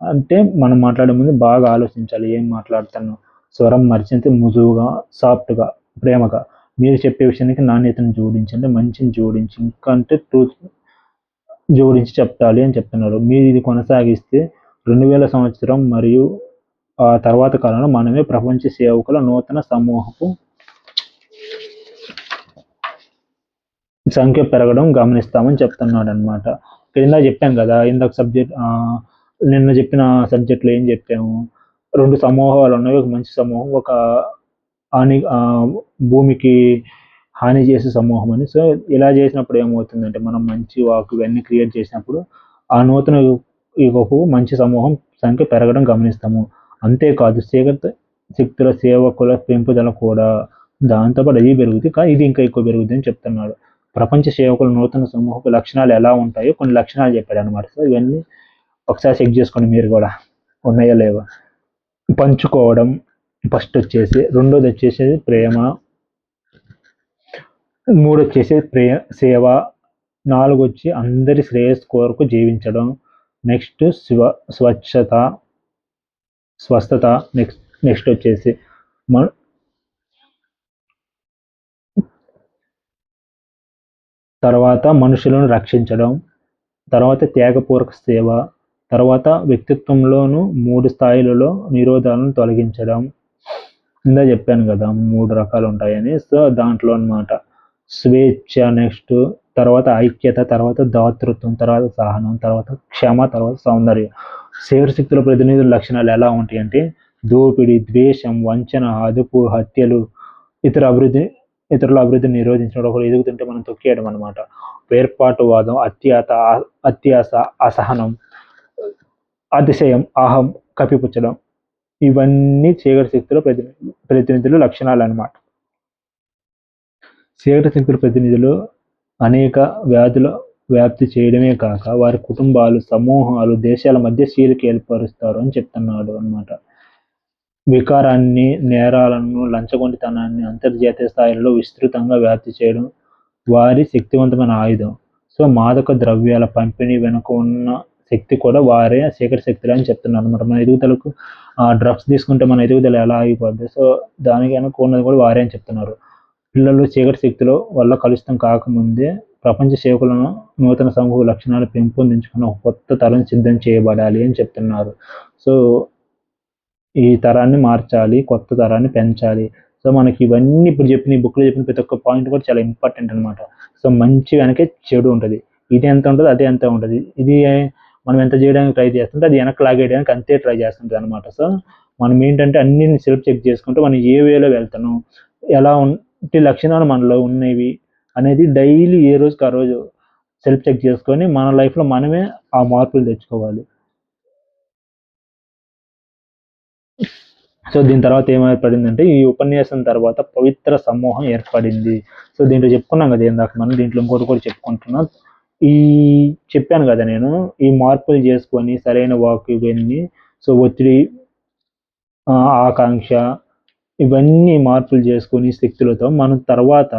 అంటే మనం మాట్లాడే ముందు బాగా ఆలోచించాలి, ఏం మాట్లాడుతున్నాం, స్వరం మర్చింది మృదువుగా, సాఫ్ట్గా, ప్రేమగా. మీరు చెప్పే విషయానికి నాణ్యతను జోడించండి, మంచిని జోడించి, ఇంకా అంటే ట్రూత్ జోడించి చెప్పాలి అని చెప్తున్నారు. మీరు ఇది కొనసాగిస్తే 2000 సంవత్సరం మరియు ఆ తర్వాత కాలంలో మనమే ప్రపంచ సేవకుల నూతన సమూహపు సంఖ్య పెరగడం గమనిస్తామని చెప్తున్నాడు అనమాట. కింద చెప్పాను కదా, ఇందాక నిన్న చెప్పిన సబ్జెక్ట్లో ఏం చెప్పాము, 2 సమూహాలు ఉన్నాయి. ఒక మంచి సమూహం, ఒక భూమికి హాని చేసే సమూహం అని. సో ఇలా చేసినప్పుడు ఏమవుతుందంటే మనం మంచి వాక్ ఇవన్నీ క్రియేట్ చేసినప్పుడు ఆ నూతన యుగపు మంచి సమూహం సంఖ్య పెరగడం గమనిస్తాము. అంతేకాదు శక్తుల సేవకుల పెంపుదల కూడా దాంతోపాటు అది పెరుగుతుంది, కానీ ఇది ఇంకా ఎక్కువ పెరుగుతుంది అని చెప్తున్నాడు. ప్రపంచ సేవకుల నూతన సమూహపు లక్షణాలు ఎలా ఉంటాయో కొన్ని లక్షణాలు చెప్పాడు అనమాట. సో ఇవన్నీ ఒకసారి చెక్ చేసుకోండి మీరు కూడా, ఉన్నాయో లేవో. పంచుకోవడం ఫస్ట్ వచ్చేసి, రెండోది వచ్చేసి ప్రేమ, మూడు వచ్చేసి సేవ, 4 వచ్చి అందరి శ్రేయస్సు కోరుకు జీవించడం, నెక్స్ట్ స్వస్థత, నెక్స్ట్ వచ్చేసి తర్వాత మనుషులను రక్షించడం, తర్వాత త్యాగపూర్వక సేవ, తర్వాత వ్యక్తిత్వంలోను 3 స్థాయిలలో నిరోధాలను తొలగించడం, ఇందా చెప్పాను కదా 3 రకాలు ఉంటాయని. సో దాంట్లో అన్నమాట. స్వేచ్ఛ నెక్స్ట్, తర్వాత ఐక్యత, తర్వాత దాతృత్వం, తర్వాత సహనం, తర్వాత క్షమ, తర్వాత సౌందర్యం. శక్తుల ప్రతినిధుల లక్షణాలు ఎలా ఉంటాయంటే దోపిడీ, ద్వేషం, వంచన, అదుపు, హత్యలు, ఇతర అభివృద్ధి ఇతరుల అభివృద్ధిని నిరోధించడం, ఒకరు ఎదుగుతుంటే మనం తొక్కేయడం అనమాట. వేర్పాటువాదం, అత్యాస, అసహనం, అతిశయం, అహం, కప్పిపుచ్చడం, ఇవన్నీ చీకటి శక్తుల ప్రతినిధులు లక్షణాలు అనమాట. చీకటి శక్తుల ప్రతినిధులు అనేక వ్యాధుల వ్యాప్తి చేయడమే కాక వారి కుటుంబాలు, సమూహాలు, దేశాల మధ్య చీలిక ఏర్పరుస్తారు అని చెప్తున్నాడు అనమాట. వికారాన్ని, నేరాలను, లంచగొండితనాన్ని అంతర్జాతీయ స్థాయిలో విస్తృతంగా వ్యాప్తి చేయడం వారి శక్తివంతమైన ఆయుధం. సో మాదక ద్రవ్యాల పంపిణీ వెనుక ఉన్న శక్తి కూడా వారే చీకటి శక్తులు అని చెప్తున్నారు అనమాట. మన ఎదుగుదలకు డ్రగ్స్ తీసుకుంటే మన ఎదుగుదల ఎలా అయిపోద్ది, సో దానికి వెనక ఉన్నది కూడా వారే అని చెప్తున్నారు. పిల్లలు చీకటి శక్తుల వల్ల కలుషితం కాకముందే ప్రపంచ సేవకులను నూతన సమూహ లక్షణాలు పెంపొందించుకున్న ఒక కొత్త తరం సిద్ధం చేయబడాలి అని చెప్తున్నారు. సో ఈ తరాన్ని మార్చాలి, కొత్త తరాన్ని పెంచాలి. సో మనకి ఇవన్నీ ఇప్పుడు చెప్పిన ఈ బుక్లో చెప్పిన ప్రతి ఒక్క పాయింట్ కూడా చాలా ఇంపార్టెంట్ అనమాట. సో మంచి వెనకే చెడు ఉంటుంది. ఇది ఎంత ఉంటుంది అదే ఎంత ఉంటుంది. ఇది మనం ఎంత చేయడానికి ట్రై చేస్తుంటే అది వెనక్కి లాగేయడానికి అంతే ట్రై చేస్తుంటుంది అనమాట. సో మనం ఏంటంటే అన్ని సెల్ఫ్ చెక్ చేసుకుంటే మనం ఏ వేలో వెళ్తాను, ఎలా ఉంటే లక్షణాలు మనలో ఉన్నవి అనేది డైలీ ఏ రోజుకి ఆ రోజు సెల్ఫ్ చెక్ చేసుకొని మన లైఫ్లో మనమే ఆ మార్పులు తెచ్చుకోవాలి. సో దీని తర్వాత ఏమైపడిందంటే ఈ ఉపన్యాసం తర్వాత పవిత్ర సమూహం ఏర్పడింది. సో దీంట్లో చెప్పుకున్నాం కదా ఇందాక మనం, దీంట్లో ఇంకోటి కూడా చెప్పుకుంటున్నాం. ఈ చెప్పాను కదా నేను, ఈ మార్పులు చేసుకొని సరైన వాక్ ఇవన్నీ, సో ఒత్తిడి, ఆకాంక్ష, ఇవన్నీ మార్పులు చేసుకొని శక్తులతో మనం తర్వాత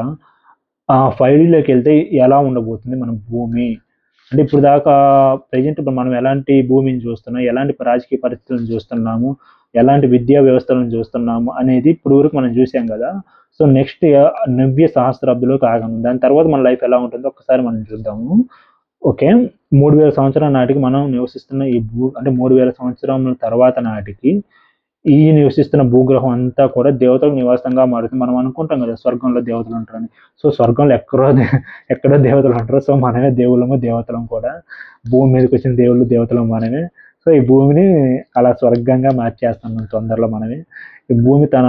ఆ 5Dలోకి వెళ్తే ఎలా ఉండబోతుంది మన భూమి అంటే ఇప్పుడు దాకా ప్రజెంట్ మనం ఎలాంటి భూమిని చూస్తున్నాం, ఎలాంటి రాజకీయ పరిస్థితులను చూస్తున్నాము, ఎలాంటి విద్యా వ్యవస్థలను చూస్తున్నాము అనేది ఇప్పుడు వరకు మనం చూసాం కదా. సో నెక్స్ట్ నవ్య సహస్రాబ్దిలోకి ఆగము. దాని తర్వాత మన లైఫ్ ఎలా ఉంటుందో ఒకసారి మనం చూద్దాము. ఓకే, 3000 సంవత్సరాల నాటికి మనం నివసిస్తున్న ఈ అంటే 3000 సంవత్సరాల తర్వాత నాటికి ఈ నివసిస్తున్న భూగ్రహం అంతా కూడా దేవతలకు నివాసంగా మారుతుంది. మనం అనుకుంటాం కదా స్వర్గంలో దేవతలు ఉంటారని. సో స్వర్గంలో ఎక్కడో దేవతలు ఉంటారు. సో మనమే దేవుళ్ళము, దేవతలం కూడా. భూమి మీదకి వచ్చిన దేవుళ్ళు, దేవతలం మనమే. సో ఈ భూమిని అలా స్వర్గంగా మార్చేస్తున్నాం తొందరలో మనమే. ఈ భూమి తన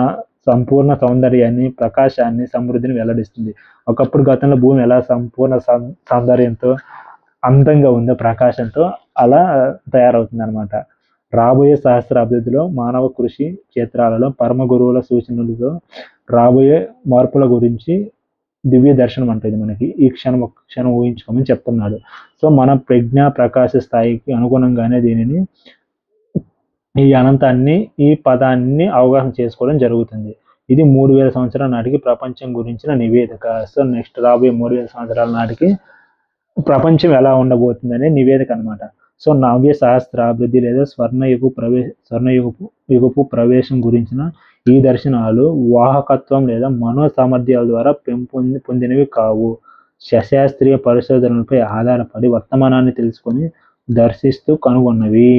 సంపూర్ణ సౌందర్యాన్ని, ప్రకాశాన్ని, సమృద్ధిని వెల్లడిస్తుంది. ఒకప్పుడు గతంలో భూమి ఎలా సంపూర్ణ సౌందర్యంతో, అందంగా ఉందో, ప్రకాశంతో అలా తయారవుతుంది అనమాట. రాబోయే సహస్రాబ్దిలో మానవ కృషి క్షేత్రాలలో పరమ గురువుల సూచనలతో రాబోయే మార్పుల గురించి దివ్య దర్శనం అంటుంది మనకి. ఈ క్షణం ఊహించుకోమని చెప్తున్నాడు. సో మన ప్రజ్ఞా ప్రకాశ స్థాయికి అనుగుణంగానే దీనిని, ఈ అనంతాన్ని, ఈ పదాన్ని అవగాహన చేసుకోవడం జరుగుతుంది. ఇది 3000 సంవత్సరాల నాటికి ప్రపంచం గురించిన నివేదిక. సో నెక్స్ట్ రాబోయే 3000 సంవత్సరాల నాటికి ప్రపంచం ఎలా ఉండబోతుంది అనే నివేదిక అనమాట. సో నవ్య సహస్రాభివృద్ధి లేదా స్వర్ణయుగపు ప్రవేశం గురించిన ఈ దర్శనాలు వాహకత్వం లేదా మనో సామర్థ్యాల ద్వారా పొందినవి కావు. శాస్త్రీయ పరిశోధనలపై ఆధారపడి వర్తమానాన్ని తెలుసుకొని దర్శిస్తూ కనుగొన్నవి.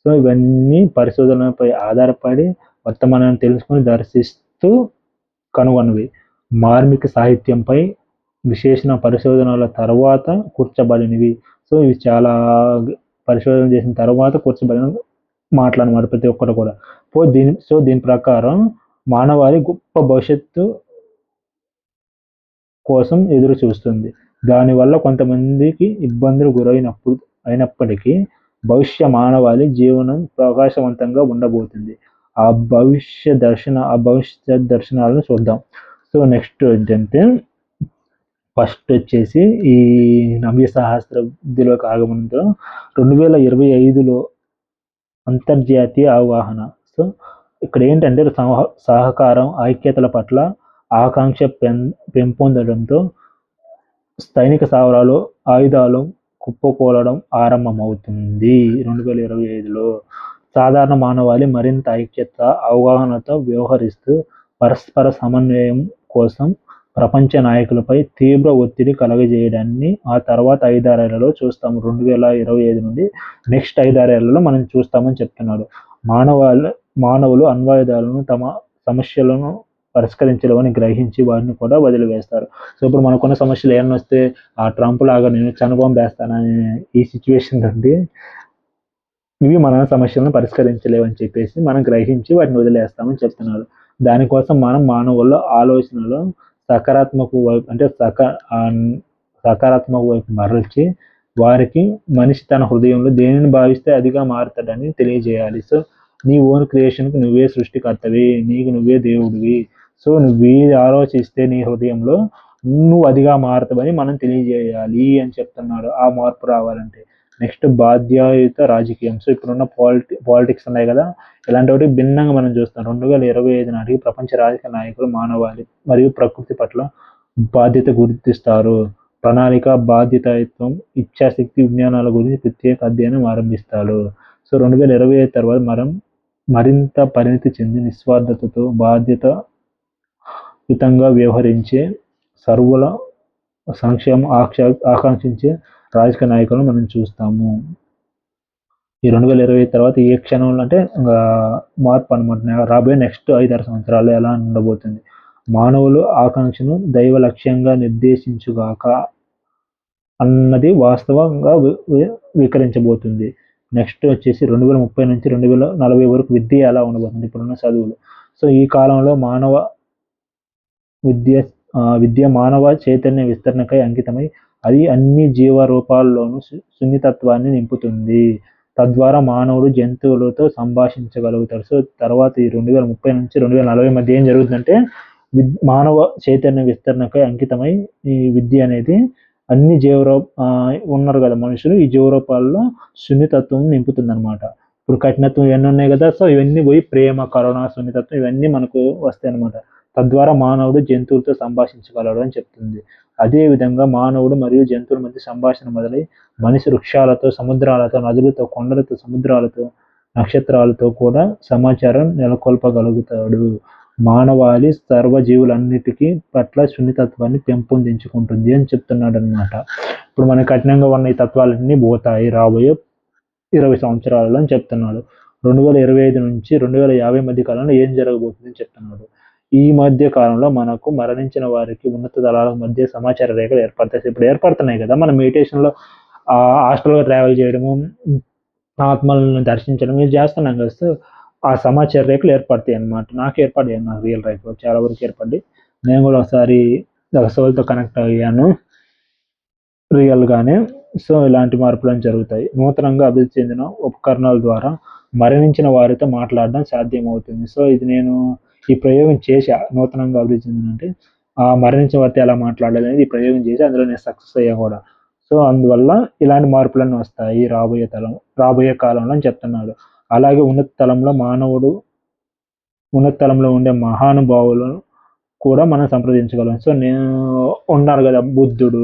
సో ఇవన్నీ పరిశోధనలపై ఆధారపడి వర్తమానాన్ని తెలుసుకొని దర్శిస్తూ కనుగొన్నవి. మార్మిక సాహిత్యంపై విశేషణ పరిశోధనల తర్వాత కూర్చబడినవి. సో ఇవి చాలా పరిశోధన చేసిన తర్వాత కూర్చబడిన మాటలు అన్నమాట ప్రతి ఒక్కరు కూడా. దీని ప్రకారం మానవాళి గొప్ప భవిష్యత్తు కోసం ఎదురు చూస్తుంది. దానివల్ల కొంతమందికి ఇబ్బందులు అయినప్పటికీ భవిష్య మానవాళి జీవనం ప్రకాశవంతంగా ఉండబోతుంది. ఆ భవిష్యత్ దర్శనాలను చూద్దాం. సో నెక్స్ట్ ఏంటంటే ఫస్ట్ వచ్చేసి ఈ నవ్య సహస్రాబ్దిలోకి ఆగమనంతో 2025లో అంతర్జాతీయ అవగాహన. సో ఇక్కడ ఏంటంటే సహకారం, ఐక్యతల పట్ల ఆకాంక్ష పెంపొందడంతో సైనిక స్థావరాలు, ఆయుధాలు కుప్పకూలడం ఆరంభమవుతుంది 2025లో. సాధారణ మానవాళి మరింత ఐక్యత, అవగాహనతో వ్యవహరిస్తూ పరస్పర సమన్వయం కోసం ప్రపంచ నాయకులపై తీవ్ర ఒత్తిడి కలగజేయడాన్ని ఆ తర్వాత 5-6 ఏళ్లలో చూస్తాము. 2025 నుండి నెక్స్ట్ 5-6 ఏళ్లలో మనం చూస్తామని చెప్తున్నాడు. మానవులు అణ్వాయుధాలను తమ సమస్యలను పరిష్కరించలేవని గ్రహించి వాటిని కూడా వదిలివేస్తారు. సో ఇప్పుడు మనకున్న సమస్యలు ఏమన్నా వస్తే ఆ ట్రంప్ లాగా నేను చనుబాంబేస్తానని ఈ సిచ్యువేషన్ నుండి ఇవి మన సమస్యలను పరిష్కరించలేవని చెప్పేసి మనం గ్రహించి వాటిని వదిలేస్తామని చెప్తున్నారు. దానికోసం మనం మానవుల ఆలోచనలో సకారాత్మక వైపు అంటే సకారాత్మక వైపు మరల్చి వారికి మనిషి తన హృదయంలో దేనిని భావిస్తే అదిగా మారుతాడని తెలియజేయాలి. సో నీ ఓన్ క్రియేషన్కి నువ్వే సృష్టికర్తవి, నీకు నువ్వే దేవుడివి. సో నువ్వే ఆలోచిస్తే నీ హృదయంలో నువ్వు అదిగా మారుతావని మనం తెలియజేయాలి అని చెప్తున్నాడు. ఆ మార్పు రావాలంటే నెక్స్ట్ బాధ్యత రాజకీయం. సో ఇప్పుడున్న పాలిటిక్స్ ఉన్నాయి కదా, ఇలాంటి వాటి భిన్నంగా మనం చూస్తాం. 2025 నాటికి ప్రపంచ రాజకీయ నాయకులు మానవాళి మరియు ప్రకృతి పట్ల బాధ్యత గుర్తిస్తారు. ప్రణాళిక, బాధ్యతాయుత్వం, ఇచ్ఛాశక్తి, విజ్ఞానాల గురించి ప్రత్యేక అధ్యయనం ఆరంభిస్తారు. సో 2025 తర్వాత మరింత పరిణితి చెంది నిస్వార్థతతో బాధ్యతాయుతంగా వ్యవహరించే సర్వుల సంక్షేమం ఆకాంక్షించే రాజకీయ నాయకులను మనం చూస్తాము. ఈ 2025 తర్వాత ఏ క్షణంలో అంటే మార్పు అనమాట. రాబోయే నెక్స్ట్ 5-6 సంవత్సరాలు ఎలా ఉండబోతుంది. మానవులు ఆకాంక్షను దైవ లక్ష్యంగా నిర్దేశించుగాక అన్నది వాస్తవంగా వికరించబోతుంది. నెక్స్ట్ వచ్చేసి 2030 నుంచి 2040 వరకు విద్య ఎలా ఉండబోతుంది ఇప్పుడున్న చదువులు. సో ఈ కాలంలో విద్య మానవ చైతన్య విస్తరణకై అంకితమై అది అన్ని జీవరూపాల్లోనూ సున్నితత్వాన్ని నింపుతుంది. తద్వారా మానవుడు జంతువులతో సంభాషించగలుగుతాడు. సో తర్వాత ఈ 2030 నుంచి 2040 మధ్య ఏం జరుగుతుందంటే మానవ చైతన్య విస్తరణకై అంకితమై ఈ విద్య అనేది అన్ని ఉన్నారు కదా మనుషులు, ఈ జీవరూపాల్లో సున్నితత్వం నింపుతుంది అనమాట. ఇప్పుడు కఠినత్వం ఇవన్నీ ఉన్నాయి కదా, సో ఇవన్నీ పోయి ప్రేమ, కరుణ, సున్నితత్వం ఇవన్నీ మనకు వస్తాయి అనమాట. తద్వారా మానవుడు జంతువులతో సంభాషించగలడు అని చెప్తుంది. అదేవిధంగా మానవుడు మరియు జంతువుల మధ్య సంభాషణ మొదలై మనిషి వృక్షాలతో, సముద్రాలతో, నదులతో, కొండలతో, సముద్రాలతో, నక్షత్రాలతో కూడా సమాచారం నెలకొల్పగలుగుతాడు. మానవాళి సర్వజీవులన్నిటికీ పట్ల సున్నితత్వాన్ని పెంపొందించుకుంటుంది అని చెప్తున్నాడు అనమాట. ఇప్పుడు మనకి కఠినంగా ఉన్న ఈ తత్వాలన్నీ పోతాయి రాబోయే 20 సంవత్సరాలలో అని చెప్తున్నాడు. 2025 నుంచి 2050 మధ్య కాలంలో ఏం జరగబోతుంది అని చెప్తున్నాడు. ఈ మధ్య కాలంలో మనకు మరణించిన వారికి ఉన్నత దళాల మధ్య సమాచార రేఖలు ఏర్పడతాయి. ఇప్పుడు ఏర్పడుతున్నాయి కదా, మనం మెడిటేషన్లో హాస్టల్లో ట్రావెల్ చేయడము, ఆత్మలను దర్శించడం ఇది చేస్తున్నాం కదా. సో ఆ సమాచార రేఖలు ఏర్పడతాయి అన్నమాట. నాకు ఏర్పడ్డాయి, నాకు రియల్ లైఫ్లో చాలా వరకు ఏర్పడి నేను కూడా ఒకసారి సోల్తో కనెక్ట్ అయ్యాను రియల్గానే. సో ఇలాంటి మార్పులు జరుగుతాయి. నూతనంగా అభివృద్ధి చెందిన ఉపకరణాల ద్వారా మరణించిన వారితో మాట్లాడడం సాధ్యమవుతుంది. సో ఇది నేను ఈ ప్రయోగం చేశా. నూతనంగా అభివృద్ధి చెందినంటే ఆ మరణించిన వారితో ఎలా మాట్లాడాలి అనేది ఈ ప్రయోగం చేసి అందులో నేను సక్సెస్ అయ్యా కూడా. సో అందువల్ల ఇలాంటి మార్పులన్నీ వస్తాయి రాబోయే కాలంలో అని చెప్తున్నాడు. అలాగే ఉన్నత తలంలో ఉండే మహానుభావులను కూడా మనం సంప్రదించగలం. సో నేను ఉన్నారు కదా బుద్ధుడు,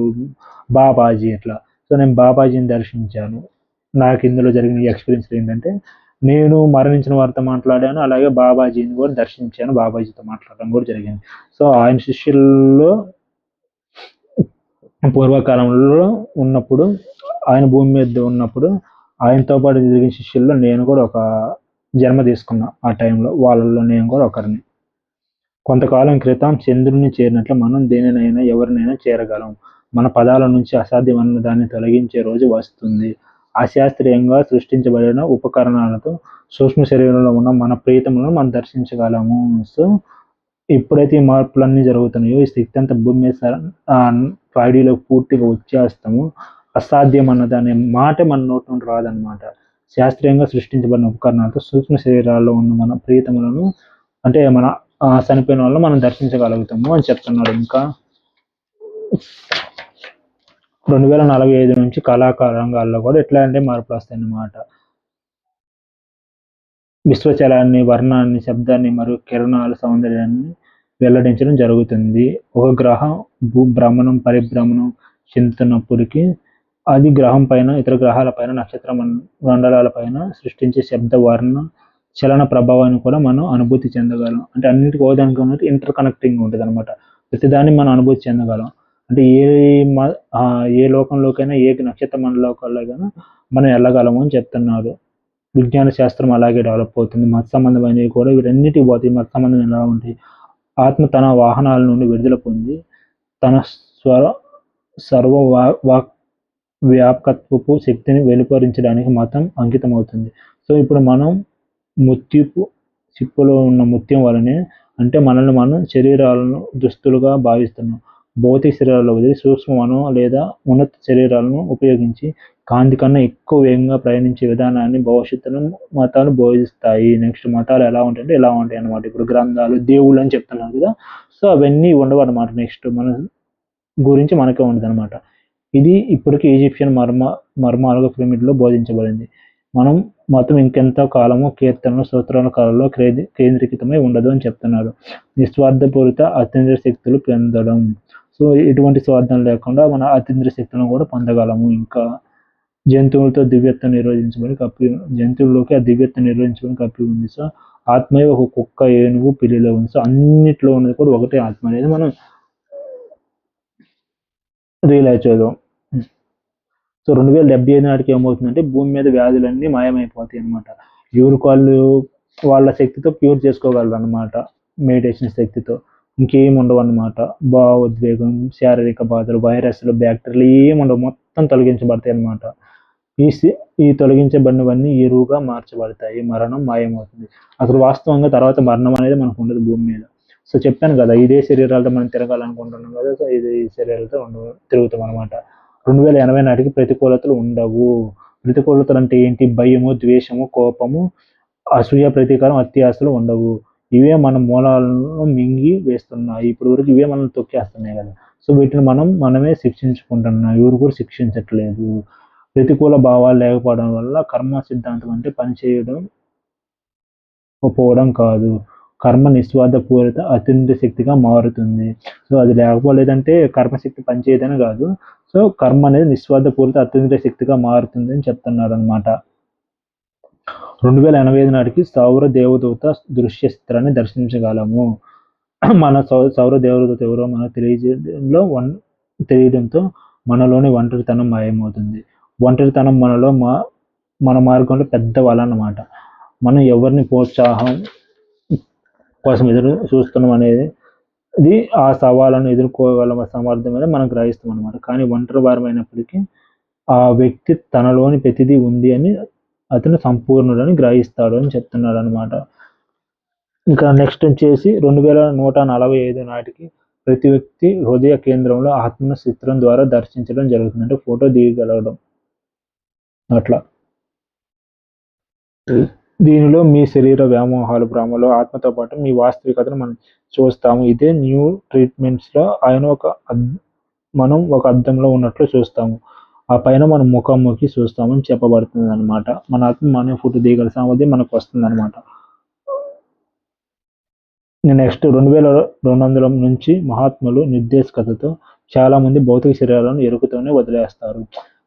బాబాజీ ఇట్లా. సో నేను బాబాజీని దర్శించాను. నాకు ఇందులో జరిగిన ఎక్స్పీరియన్స్ ఏంటంటే నేను మరణించిన వారితో మాట్లాడాను, అలాగే బాబాజీని కూడా దర్శించాను, బాబాజీతో మాట్లాడడం కూడా జరిగింది. సో ఆయన శిష్యుల్లో పూర్వకాలంలో ఉన్నప్పుడు, ఆయన భూమి మీద ఉన్నప్పుడు ఆయనతో పాటు జరిగిన శిష్యుల్లో నేను కూడా ఒక జన్మ తీసుకున్నా. ఆ టైంలో వాళ్ళల్లో నేను కూడా ఒకరిని. కొంతకాలం క్రితం చంద్రుని చేరినట్లు మనం దేనినైనా ఎవరినైనా చేరగలం. మన పదాల నుంచి అసాధ్యమన్న దాన్ని తొలగించే రోజు వస్తుంది. అశాస్త్రీయంగా సృష్టించబడిన ఉపకరణాలతో సూక్ష్మ శరీరంలో ఉన్న మన ప్రీతములను మనం దర్శించగలము. సో ఎప్పుడైతే ఈ మార్పులన్నీ జరుగుతున్నాయో ఈ శక్తి అంతా భూమి మీద 5Dలో పూర్తిగా వచ్చేస్తాము. అసాధ్యం అన్నదనే మాట మన నోటి నుండి రాదనమాట. శాస్త్రీయంగా సృష్టించబడిన ఉపకరణాలతో సూక్ష్మ శరీరాల్లో ఉన్న మన ప్రీతములను అంటే మన చనిపోయిన వాళ్ళు మనం దర్శించగలుగుతాము అని చెప్తున్నాడు. ఇంకా 2045 నుంచి కళాకార రంగాల్లో కూడా ఎట్లాంటి మార్పులు వస్తాయన్నమాట. విశ్వచలాన్ని, వర్ణాన్ని, శబ్దాన్ని మరియు కిరణాల సౌందర్యాన్ని వెల్లడించడం జరుగుతుంది. ఒక గ్రహం భ్రమణం, పరిభ్రమణం చెందుతున్నప్పటికీ అది గ్రహం పైన, ఇతర గ్రహాల పైన, నక్షత్ర మండలాల పైన సృష్టించే శబ్ద, వర్ణ, చలన ప్రభావాన్ని కూడా మనం అనుభూతి చెందగలం. అంటే అన్నిటికీ ఓదానికి ఉన్నట్టు ఇంటర్ కనెక్టింగ్ ఉంటుంది అనమాట. ప్రతిదాన్ని మనం అనుభూతి చెందగలం. అంటే ఏ లోకంలోకైనా, ఏ నక్షత్ర మండలంలోకైనా మనం వెళ్ళగలము అని చెప్తున్నారు. విజ్ఞాన శాస్త్రం అలాగే డెవలప్ అవుతుంది. మత సంబంధమైనవి కూడా వీటన్నిటికి పోతాయి. మత సంబంధం ఎలా ఉంటాయి? ఆత్మ తన వాహనాల నుండి విడుదల పొంది తన స్వర సర్వ వాక్ వ్యాపకత్వపు శక్తిని వెలువరించడానికి మతం అంకితమవుతుంది. సో ఇప్పుడు మనం ముత్యపు చిప్పులో ఉన్న ముత్యం వలనే అంటే మనల్ని మనం శరీరాలను దుస్తులుగా భావిస్తున్నాం. భౌతిక శరీరాలు వదిలి సూక్ష్మ మనం లేదా ఉన్నత శరీరాలను ఉపయోగించి కాంతి కన్నా ఎక్కువ వేగంగా ప్రయాణించే విధానాన్ని భవిష్యత్తులో మతాలు బోధిస్తాయి. నెక్స్ట్ మతాలు ఎలా ఉంటాయంటే ఇలా ఉంటాయి అన్నమాట. ఇప్పుడు గ్రంథాలు దేవుళ్ళు అని చెప్తున్నారు కదా, సో అవన్నీ ఉండవు అన్నమాట. నెక్స్ట్ మన గురించి మనకే ఉండదు అనమాట. ఇది ఇప్పటికీ ఈజిప్షియన్ మర్మాలుగా పిరమిడ్లో బోధించబడింది. మనం మతం ఇంకెంతో కాలము కీర్తనలు స్తోత్రాల కాలంలో కేంద్రీకృతమై ఉండదు అని చెప్తున్నారు. నిస్వార్థపూరిత అతీంద్రియ శక్తులు పొందడం. సో ఎటువంటి స్వార్థం లేకుండా మన అతీంద్రియ శక్తులను కూడా పొందగలము. ఇంకా జంతువులతో దివ్యత్వం నిరోధించబడి జంతువుల్లోకి ఆ దివ్యత్వం నిరోధించబడి కప్పి ఉంది. సో ఆత్మయే ఒక కుక్క, ఏనుగు, పిల్లిలో ఉంది. సో అన్నిట్లో ఉన్నది కూడా ఒకటే ఆత్మ అనేది మనం రియలైజ్ చేద్దాం. సో 2075 నాటికి ఏమవుతుందంటే భూమి మీద వ్యాధులన్నీ మాయమైపోతాయి అనమాట. ఎవరికి వాళ్ళ శక్తితో క్యూర్ చేసుకోగలరు అనమాట. మెడిటేషన్ శక్తితో ఇంకేం ఉండవు అనమాట. భావోద్వేగం, శారీరక బాధలు, వైరస్లు, బ్యాక్టీరియాలు ఏమి ఉండవు. మొత్తం తొలగించబడతాయి అనమాట. ఈ తొలగించబడినవన్నీ ఎరువుగా మార్చబడతాయి. మరణం మాయమవుతుంది. అసలు వాస్తవంగా తర్వాత మరణం అనేది మనకు ఉండదు భూమి మీద. సో చెప్పాను కదా, ఇదే శరీరాలతో మనం తిరగాలనుకుంటున్నాం కదా, సో ఇది శరీరాలతో తిరుగుతాం అనమాట. 2080 నాటికి ప్రతికూలతలు ఉండవు. ప్రతికూలతలు అంటే ఏంటి? భయము, ద్వేషము, కోపము, అసూయ, ప్రతీకారం, అత్యాశలు ఉండవు. ఇవే మన మూలాలను మింగి వేస్తున్నాయి. ఇప్పుడు వరకు ఇవే మనం తొక్కేస్తున్నాయి కదా. సో వీటిని మనమే శిక్షించుకుంటున్నాం. ఎవరు కూడా శిక్షించట్లేదు. ప్రతికూల భావాలు లేకపోవడం వల్ల కర్మ సిద్ధాంతం అంటే పనిచేయడం పోవడం కాదు. కర్మ నిస్వార్థపూరిత అత్యంత శక్తిగా మారుతుంది. సో అది లేకపోలేదంటే కర్మశక్తి పనిచేయదని కాదు. సో కర్మ అనేది నిస్వార్థపూరిత అత్యంత శక్తిగా మారుతుంది అని చెప్తున్నారు అనమాట. 2085 నాటికి సౌర దేవదూత దృశ్య చిత్రాన్ని దర్శించగలము. మన సౌర దేవదూత ఎవరో మనకు తెలియడంతో మనలోని ఒంటరితనం మాయమవుతుంది. ఒంటరితనం మనలో మన మార్గంలో పెద్ద వల అన్నమాట. మనం ఎవరిని ప్రోత్సాహం కోసం ఎదురు చూస్తున్నాం అనేది ఆ సవాళ్ళను ఎదుర్కోగల సమర్థమైన మనం గ్రహిస్తాం అనమాట. కానీ ఒంటరి వారమైనప్పటికీ ఆ వ్యక్తి తనలోని ప్రతిదీ ఉంది అని అతను సంపూర్ణుడని గ్రహిస్తాడు అని చెప్తున్నాడు అనమాట. ఇంకా నెక్స్ట్ వచ్చేసి 2145 నాటికి ప్రతి వ్యక్తి హృదయ కేంద్రంలో ఆత్మ చిత్రం ద్వారా దర్శించడం జరుగుతుంది. అంటే ఫోటో దిగగలగడం అట్లా. దీనిలో మీ శరీర వ్యామోహాలు, భ్రమలు, ఆత్మతో పాటు మీ వాస్తవికతను మనం చూస్తాము. ఇదే న్యూ ట్రీట్మెంట్స్లో మనం ఒక అద్దంలో ఉన్నట్లు చూస్తాము. ఆ పైన మనం ముఖాముఖి చూస్తామని చెప్పబడుతుంది అనమాట. మన ఆత్మ మన ఫోటో దిగగల సామర్థ్యం మనకు వస్తుంది అనమాట. నెక్స్ట్ 2200 నుంచి మహాత్ములు నిర్దేశకతతో చాలా మంది భౌతిక శరీరాలను ఎరుకుతూనే వదిలేస్తారు.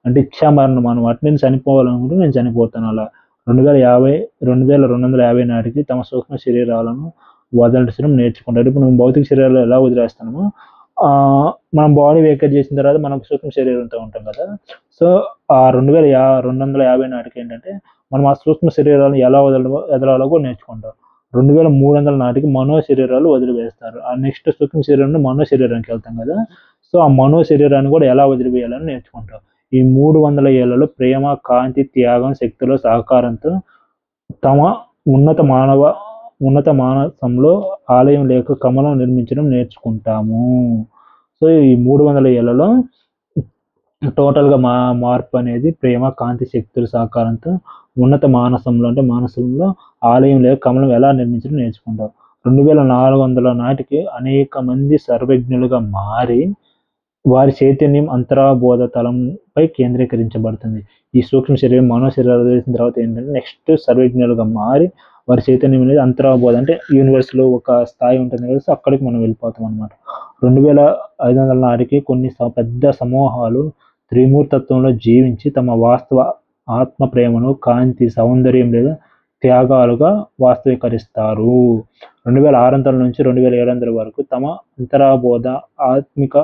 అంటే ఇచ్చామరణం అనమాట. నేను చనిపోవాలనుకుంటే నేను చనిపోతాను. అలా 2250 నాటికి తమ సూక్ష్మ శరీరాలను వదలడం నేర్చుకుంటారు. ఇప్పుడు మనం భౌతిక శరీరాలు ఎలా వదిలేస్తామో మనం బాడీ వేకేట్ చేసిన తర్వాత మనం సూక్ష్మ శరీరంతో ఉంటాం కదా. సో ఆ 2250 నాటికి ఏంటంటే మనం ఆ సూక్ష్మ శరీరాలను ఎలా వదలాలో కూడా నేర్చుకుంటాం. 2300 నాటికి మనో శరీరాలు వదిలివేస్తారు. ఆ నెక్స్ట్ సూక్ష్మ శరీరం మనో శరీరానికి వెళ్తాం కదా. సో ఆ మనో శరీరాన్ని కూడా ఎలా వదిలివేయాలని నేర్చుకుంటాం. ఈ 300 ఏళ్లలో ప్రేమ, కాంతి, త్యాగం, శక్తిలో సహకారంతో తమ ఉన్నత మానసంలో ఆలయం లేక కమలం నిర్మించడం నేర్చుకుంటాము. సో ఈ 300 ఏళ్లలో టోటల్గా మార్పు అనేది ప్రేమ, కాంతి, శక్తుల సహకారంతో ఉన్నత మానసంలో ఆలయం లేక కమలం ఎలా నిర్మించడం నేర్చుకుంటాం. 2400 నాటికి అనేక మంది సర్వజ్ఞులుగా మారి వారి చైతన్యం అంతరాబోధ తలంపై కేంద్రీకరించబడుతుంది. ఈ సూక్ష్మ శరీరం మనో శరీరాలు వేసిన తర్వాత ఏంటంటే నెక్స్ట్ సర్వజ్ఞులుగా మారి వారి చైతన్యం అనేది అంతరాబోధ అంటే యూనివర్స్లో ఒక స్థాయి ఉంటుంది కదా. సో అక్కడికి మనం వెళ్ళిపోతాం అనమాట. 2500 నాటికి కొన్ని పెద్ద సమూహాలు త్రిమూర్తత్వంలో జీవించి తమ వాస్తవ ఆత్మ ప్రేమను, కాంతి, సౌందర్యం లేదా త్యాగాలుగా వాస్తవీకరిస్తారు. 2600 నుంచి 2700 వరకు తమ అంతరాబోధ ఆత్మిక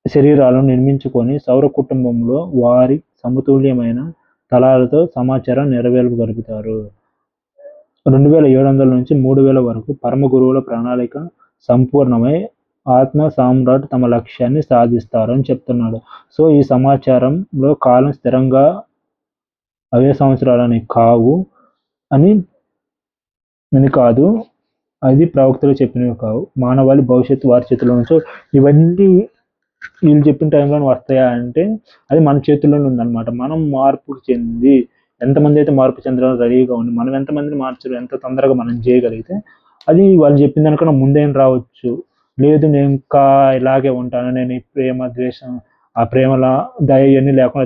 శరీరాలను నిర్మించుకొని సౌర కుటుంబంలో వారి సమతుల్యమైన తలాలతో సమాచారం నెరవేర్పగలుగుతారు. 2700 నుంచి 3000 వరకు పరమ గురువుల ప్రణాళిక సంపూర్ణమై ఆత్మ సామ్రాట్ తమ లక్ష్యాన్ని సాధిస్తారు అని చెప్తున్నాడు. సో ఈ సమాచారంలో కాలం స్థిరంగా అవే సంవత్సరాలని కావు అని కాదు, అది ప్రవక్తలు చెప్పినవి కావు. మానవాళి భవిష్యత్తు వారి చేతిలో నుంచో ఇవన్నీ వీళ్ళు చెప్పిన టైంలో వస్తాయా అంటే అది మన చేతుల్లోనే ఉందన్నమాట. మనం మార్పు చెంది ఎంతమంది అయితే మార్పు చెందడం రెడీగా ఉంది, మనం ఎంతమందిని మార్చడం ఎంత తొందరగా మనం చేయగలిగితే అది వాళ్ళు చెప్పిన దానికన్నా ముందేం రావచ్చు. లేదు నేను ఇంకా ఇలాగే ఉంటాను, నేను ఈ ప్రేమ ద్వేషం ఆ ప్రేమల దయ ఇవన్నీ లేకుండా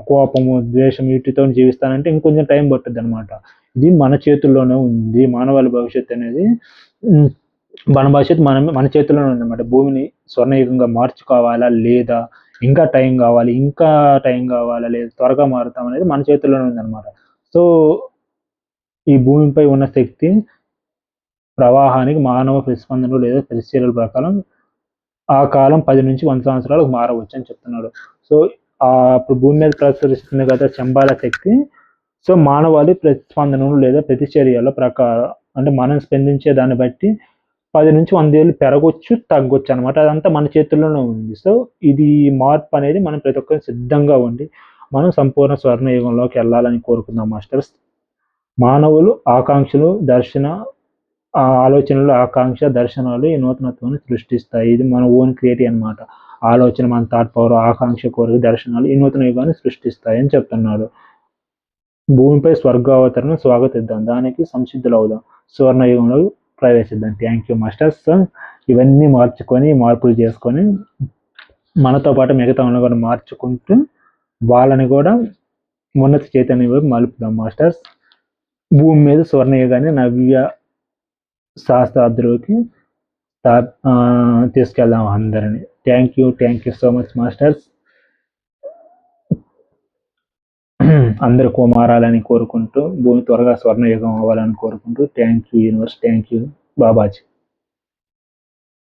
కోపము ద్వేషం వీటితో జీవిస్తానంటే ఇంకొంచెం టైం పట్టుద్ది అనమాట. ఇది మన చేతుల్లోనే ఉంది. మానవాళి భవిష్యత్తు అనేది మన భవిష్యత్తు మన చేతుల్లోనే ఉందన్నమాట. భూమిని స్వర్ణయుగంగా మార్చుకోవాలా లేదా ఇంకా టైం కావాలా లేదా త్వరగా మారుతాం అనేది మన చేతుల్లోనే ఉందన్నమాట. సో ఈ భూమిపై ఉన్న శక్తి ప్రవాహానికి మానవ ప్రతిస్పందనలు లేదా ప్రతిచర్యల ప్రకారం ఆ కాలం 10 నుంచి 100 సంవత్సరాలకు మారవచ్చు అని చెప్తున్నాడు. సో ఇప్పుడు భూమి మీద ప్రసరిస్తుంది కదా చంబాల శక్తి. సో మానవాళి ప్రతిస్పందనలు లేదా ప్రతిచర్యల ప్రకారం అంటే మనం స్పందించే దాన్ని బట్టి 10 నుంచి 100 ఏళ్ళు పెరగొచ్చు తగ్గొచ్చు అనమాట. అదంతా మన చేతుల్లోనే ఉంది. సో ఇది మార్పు అనేది మనం ప్రతి ఒక్కరు సిద్ధంగా ఉండి మనం సంపూర్ణ స్వర్ణయుగంలోకి వెళ్ళాలని కోరుకుందాం మాస్టర్స్. మానవులు ఆకాంక్షలు ఆలోచనలు ఆకాంక్ష దర్శనాలు ఈ నూతనత్వాన్ని సృష్టిస్తాయి. ఇది మన ఓన్ క్రియేటివ్ అనమాట. ఆలోచన మన థాట్ పవర్ ఆకాంక్ష కోరిక దర్శనాలు ఈ నూతన యుగాన్ని సృష్టిస్తాయి అని చెప్తున్నాడు. భూమిపై స్వర్గావతరణ స్వాగతిద్దాం, దానికి సంసిద్ధులవుదాం, సువర్ణయుగంలో ప్రవేశిద్దాం. Thank you masters. ఇవన్నీ మార్పులు చేసుకొని మనతో పాటు మిగతా వాళ్ళని కూడా మార్చుకుంటూ వాళ్ళని కూడా ఉన్నత చైతన్యం వైపు మలుపుదాం మాస్టర్స్. భూమి మీద స్వర్ణయుగాన్ని నవ్య శాస్త్రార్థులకి తీసుకెళ్దాం అందరినీ. Thank you so much masters. అందరూ మారాలని కోరుకుంటూ భూమి త్వరగా స్వర్ణయుగం అవ్వాలని కోరుకుంటూ thank you universe, thank you Babaji.